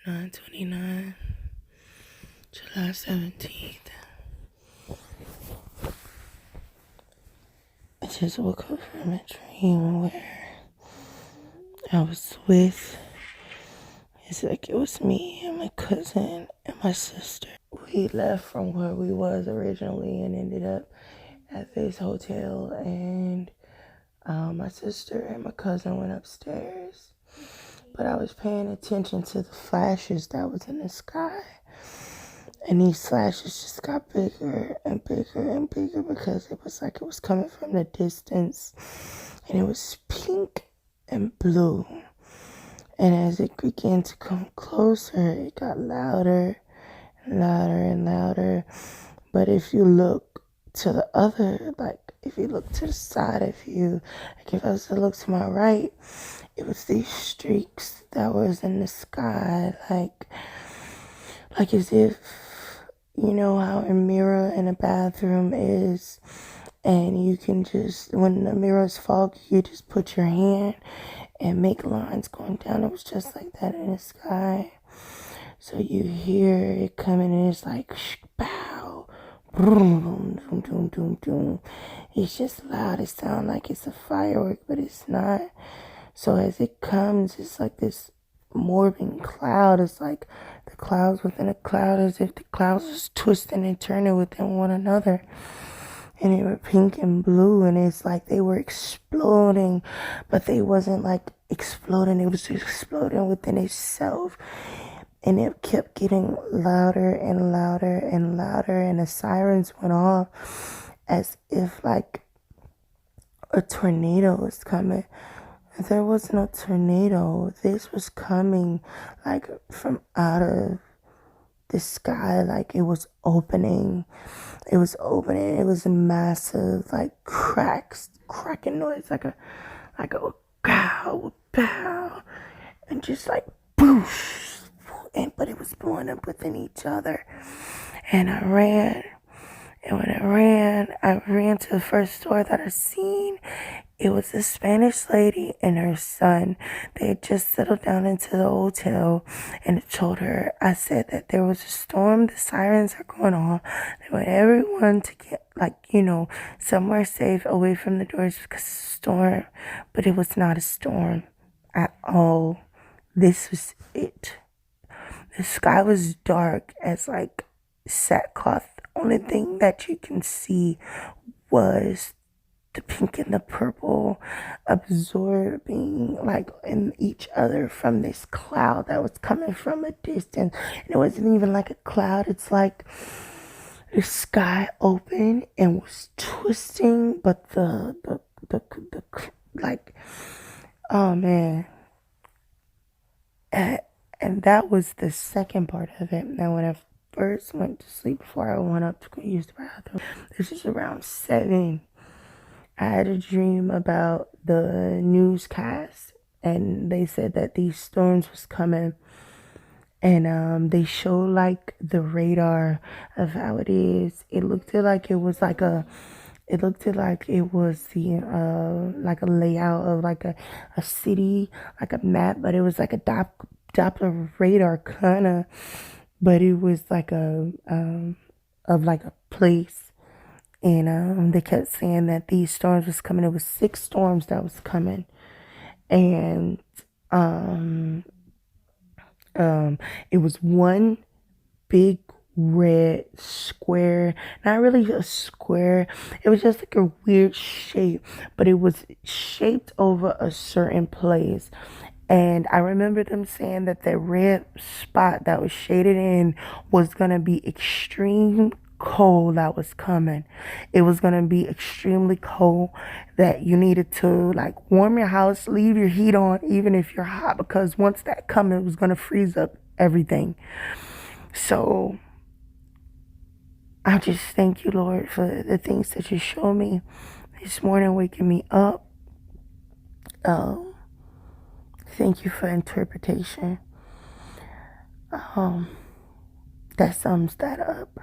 9/29, July 17th. I just woke up from a dream where I was with, it's like it was me and my cousin and my sister. We left from where we was originally and ended up at this hotel, and my sister and my cousin went upstairs. But I was paying attention to the flashes that was in the sky. And these flashes just got bigger and bigger and bigger because it was like it was coming from the distance. And it was pink and blue. And as it began to come closer, it got louder and louder and louder. But if you look to the other, like if you look to the side of you, like if I was to look to my right, it was these streaks that was in the sky, like as if, you know how a mirror in a bathroom is, and you can just, when the mirror is foggy, you just put your hand and make lines going down. It was just like that in the sky. So you hear it coming, and it's like, pow, boom, boom, boom, boom, boom. It's just loud. It sounds like it's a firework, but it's not. So as it comes, it's like this morbing cloud. It's like the clouds within a cloud, as if the clouds was twisting and turning within one another. And they were pink and blue, and it's like they were exploding, but they wasn't like exploding. It was just exploding within itself. And it kept getting louder and louder and louder, and the sirens went off as if like a tornado was coming. There was no tornado. This was coming like from out of the sky, like it was opening. It was opening. It was a massive, like cracking noise, like a pow, and just like boosh. But it was blowing up within each other. And I ran. And when I ran to the first store that I seen. It was a Spanish lady and her son. They had just settled down into the hotel, and it told her, I said that there was a storm, the sirens are going on. They want everyone to get, somewhere safe away from the doors because of the storm. But it was not a storm at all. This was it. The sky was dark as like sackcloth. The only thing that you can see was the pink and the purple absorbing like in each other from this cloud that was coming from a distance. And it wasn't even like a cloud. It's like the sky opened and was twisting, but the like, oh man. And that was the second part of it. Now when I first went to sleep before I went up to go use the bathroom, this is around 7. I had a dream about the newscast, and they said that these storms was coming, and they showed like the radar of how it is. It looked like it was like it looked like it was the like a layout of like a city, like a map, but it was like a Doppler radar kind of, but it was like a of like a place. And they kept saying that these storms was coming. It was 6 storms that was coming. And it was one big red square. Not really a square. It was just like a weird shape. But it was shaped over a certain place. And I remember them saying that the red spot that was shaded in was going to be extreme cold that was coming. It was going to be extremely cold, that you needed to like warm your house, leave your heat on even if you're hot, because once that coming, it was going to freeze up everything. So I just thank you, Lord, for the things that you show me this morning, waking me up. Thank you for interpretation. That sums that up.